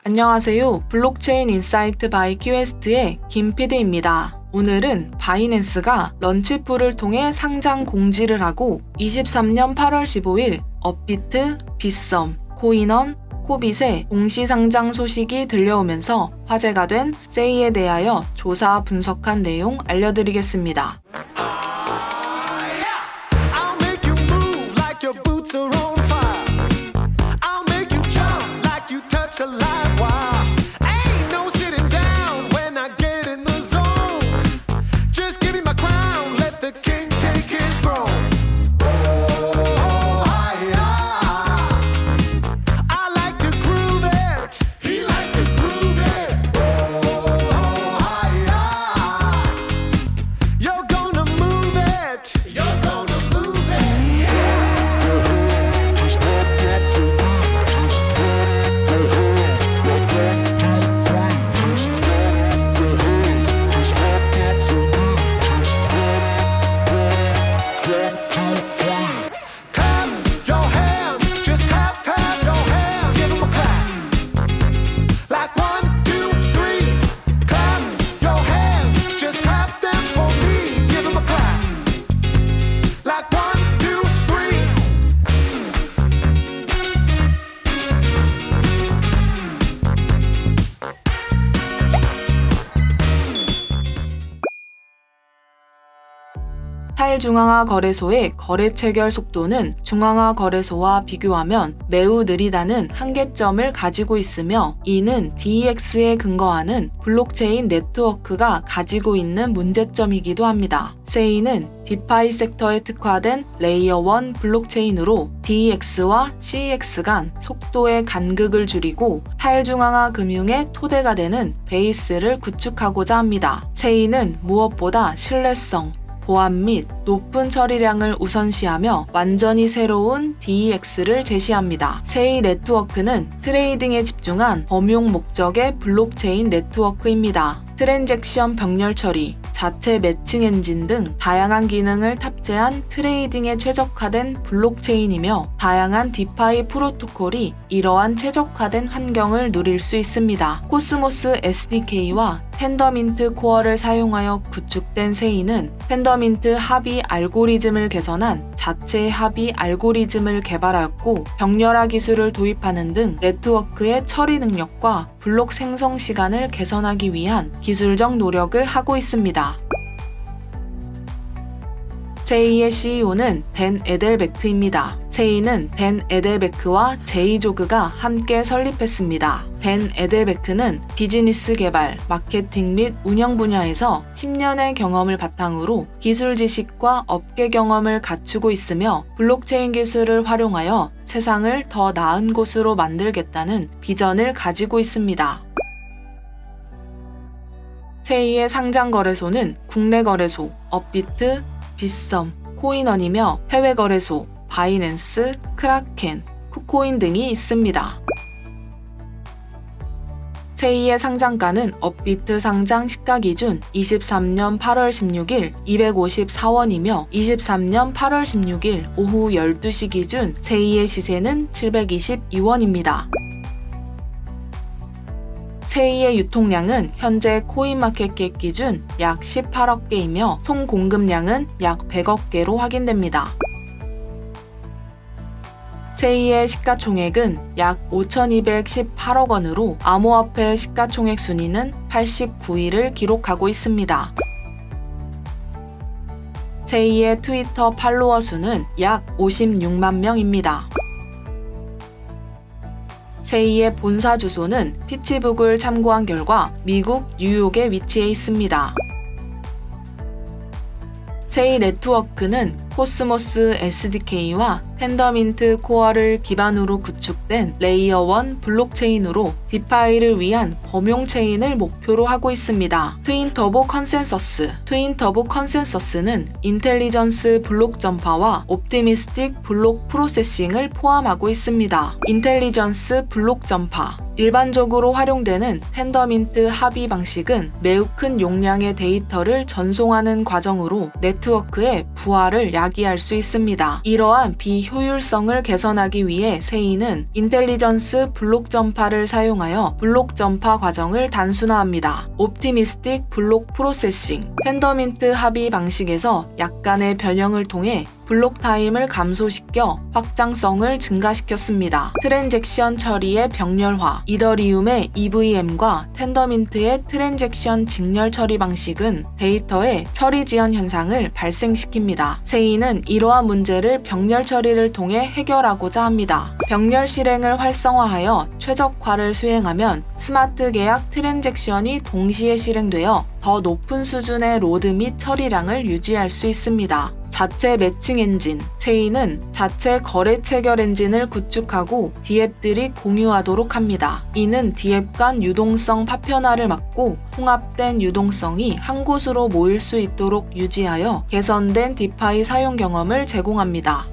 안녕하세요. 블록체인 인사이트 바이 큐에스트의 김PD입니다. 오늘은 바이낸스가 런치풀을 통해 상장 공지를 하고 23년 8월 15일 업비트, 빗썸, 코인원, 코빗의 공시상장 소식이 들려오면서 화제가 된 세이에 대하여 조사 분석한 내용 알려드리겠습니다. 탈중앙화 거래소의 거래 체결 속도는 중앙화 거래소와 비교하면 매우 느리다는 한계점을 가지고 있으며, 이는 DEX에 근거하는 블록체인 네트워크가 가지고 있는 문제점이기도 합니다. 세이는 디파이 섹터에 특화된 레이어 1 블록체인으로 DEX와 CEX 간 속도의 간극을 줄이고 탈중앙화 금융의 토대가 되는 베이스를 구축하고자 합니다. 세이는 무엇보다 신뢰성, 보안 및 높은 처리량을 우선시하며 완전히 새로운 DEX를 제시합니다. 세이 네트워크는 트레이딩에 집중한 범용 목적의 블록체인 네트워크입니다. 트랜잭션 병렬 처리, 자체 매칭 엔진 등 다양한 기능을 탑재한 트레이딩에 최적화된 블록체인이며, 다양한 디파이 프로토콜이 이러한 최적화된 환경을 누릴 수 있습니다. 코스모스 SDK와 텐더민트 코어를 사용하여 구축된 세이는 텐더민트 합의 알고리즘을 개선한 자체 합의 알고리즘을 개발하였고, 병렬화 기술을 도입하는 등 네트워크의 처리 능력과 블록 생성 시간을 개선하기 위한 기술적 노력을 하고 있습니다. 세이의 CEO는 댄 에델베크입니다. 세이는 댄 에델베크와 제이 조그가 함께 설립했습니다. 댄 에델베크는 비즈니스 개발, 마케팅 및 운영 분야에서 10년의 경험을 바탕으로 기술 지식과 업계 경험을 갖추고 있으며, 블록체인 기술을 활용하여 세상을 더 나은 곳으로 만들겠다는 비전을 가지고 있습니다. 세이의 상장 거래소는 국내 거래소, 업비트, 빗썸, 코인원이며 해외 거래소, 바이낸스, 크라켄, 쿠코인 등이 있습니다. 세이의 상장가는 업비트 상장 시가 기준 23년 8월 16일 254원이며 23년 8월 16일 오후 12시 기준 세이의 시세는 722원입니다. 세이의 유통량은 현재 코인마켓캡 기준 약 18억 개이며 총 공급량은 약 100억 개로 확인됩니다. 세이의 시가총액은 약 5,218억 원으로 암호화폐 시가총액 순위는 89위를 기록하고 있습니다. 세이의 트위터 팔로워 수는 약 56만 명입니다. 세이의 본사 주소는 피츠부그를 참고한 결과 미국 뉴욕에 위치해 있습니다. 세이 네트워크는 코스모스 SDK와 텐더민트 코어를 기반으로 구축된 레이어 1 블록체인으로 디파이를 위한 범용 체인을 목표로 하고 있습니다. 트윈 터보 컨센서스는 인텔리전스 블록 전파와 옵티미스틱 블록 프로세싱을 포함하고 있습니다. 인텔리전스 블록 전파, 일반적으로 활용되는 텐더민트 합의 방식은 매우 큰 용량의 데이터를 전송하는 과정으로 네트워크의 부하를 야기할 수 있습니다. 이러한 이 효율성을 개선하기 위해 세이는 인텔리전스 블록 전파를 사용하여 블록 전파 과정을 단순화합니다. 옵티미스틱 블록 프로세싱, 텐더민트 합의 방식에서 약간의 변형을 통해 블록 타임을 감소시켜 확장성을 증가시켰습니다. 트랜잭션 처리의 병렬화, 이더리움의 EVM과 텐더민트의 트랜잭션 직렬 처리 방식은 데이터의 처리 지연 현상을 발생시킵니다. 세이는 이러한 문제를 병렬 처리를 통해 해결하고자 합니다. 병렬 실행을 활성화하여 최적화를 수행하면 스마트 계약 트랜잭션이 동시에 실행되어 더 높은 수준의 로드 및 처리량을 유지할 수 있습니다. 자체 매칭 엔진, 세이는 자체 거래 체결 엔진을 구축하고 디앱들이 공유하도록 합니다. 이는 디앱 간 유동성 파편화를 막고 통합된 유동성이 한 곳으로 모일 수 있도록 유지하여 개선된 디파이 사용 경험을 제공합니다.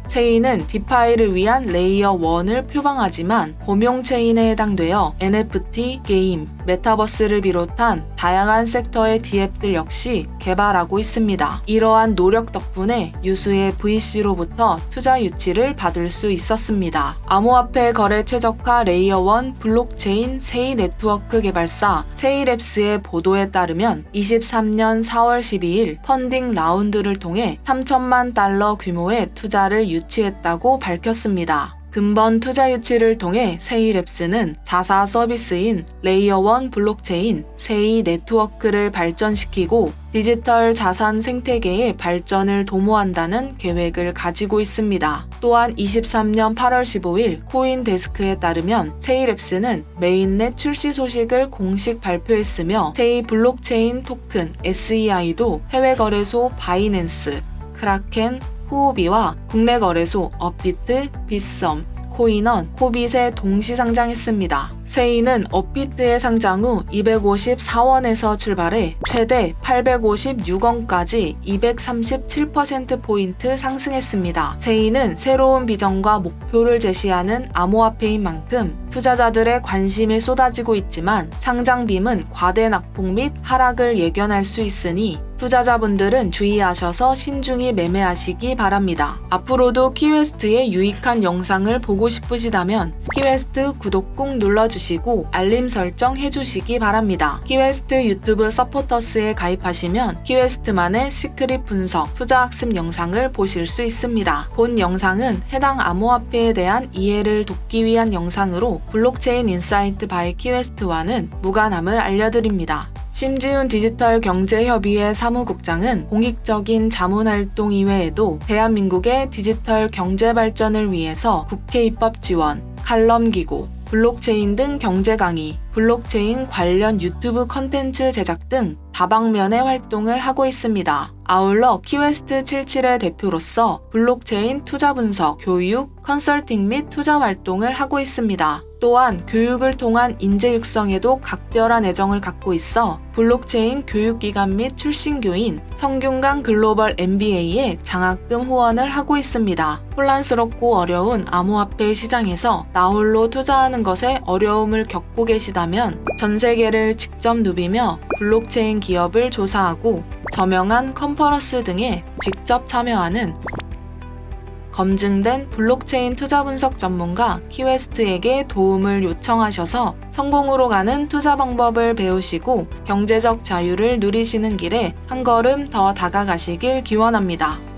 체인은 디파이를 위한 레이어 1을 표방하지만 범용 체인에 해당되어 NFT, 게임, 메타버스를 비롯한 다양한 섹터의 디앱들 역시 개발하고 있습니다. 이러한 노력 덕분에 유수의 VC로부터 투자 유치를 받을 수 있었습니다. 암호화폐 거래 최적화 레이어 1 블록체인 세이 네트워크 개발사 세이랩스의 보도에 따르면 23년 4월 12일 펀딩 라운드를 통해 3천만 달러 규모의 투자를 유치했다고 밝혔습니다. 근본 투자 유치를 통해 세이랩스는 자사 서비스인 레이어 1 블록체인 세이 네트워크를 발전시키고 디지털 자산 생태계의 발전을 도모한다는 계획을 가지고 있습니다. 또한 23년 8월 15일 코인데스크에 따르면 세이랩스는 메인넷 출시 소식을 공식 발표했으며 세이 블록체인 토큰 SEI도 해외 거래소 바이낸스, 크라켄, 후오비와 국내 거래소 업비트, 빗썸, 코인원, 코빗에 동시 상장했습니다. 세이는 업비트의 상장 후 254원에서 출발해 최대 856원까지 237%포인트 상승했습니다. 세이는 새로운 비전과 목표를 제시하는 암호화폐인 만큼 투자자들의 관심이 쏟아지고 있지만 상장빔은 과대 낙폭 및 하락을 예견할 수 있으니 투자자분들은 주의하셔서 신중히 매매하시기 바랍니다. 앞으로도 키웨스트의 유익한 영상을 보고 싶으시다면 키웨스트 구독 꾹 눌러주시고 알림 설정 해주시기 바랍니다. 키웨스트 유튜브 서포터스에 가입하시면 키웨스트만의 시크릿 분석, 투자 학습 영상을 보실 수 있습니다. 본 영상은 해당 암호화폐에 대한 이해를 돕기 위한 영상으로 블록체인 인사이트 바이 키웨스트와는 무관함을 알려드립니다. 심지훈 디지털경제협의회 사무국장은 공익적인 자문활동 이외에도 대한민국의 디지털 경제 발전을 위해서 국회 입법 지원, 칼럼 기고, 블록체인 등 경제 강의, 블록체인 관련 유튜브 컨텐츠 제작 등 다방면의 활동을 하고 있습니다. 아울러 키웨스트 77의 대표로서 블록체인 투자 분석, 교육, 컨설팅 및 투자 활동을 하고 있습니다. 또한 교육을 통한 인재 육성에도 각별한 애정을 갖고 있어 블록체인 교육기관 및 출신교인 성균관 글로벌 MBA에 장학금 후원을 하고 있습니다. 혼란스럽고 어려운 암호화폐 시장에서 나홀로 투자하는 것에 어려움을 겪고 계시다면 전 세계를 직접 누비며 블록체인 기업을 조사하고 저명한 컨퍼런스 등에 직접 참여하는 검증된 블록체인 투자 분석 전문가 키웨스트에게 도움을 요청하셔서 성공으로 가는 투자 방법을 배우시고 경제적 자유를 누리시는 길에 한 걸음 더 다가가시길 기원합니다.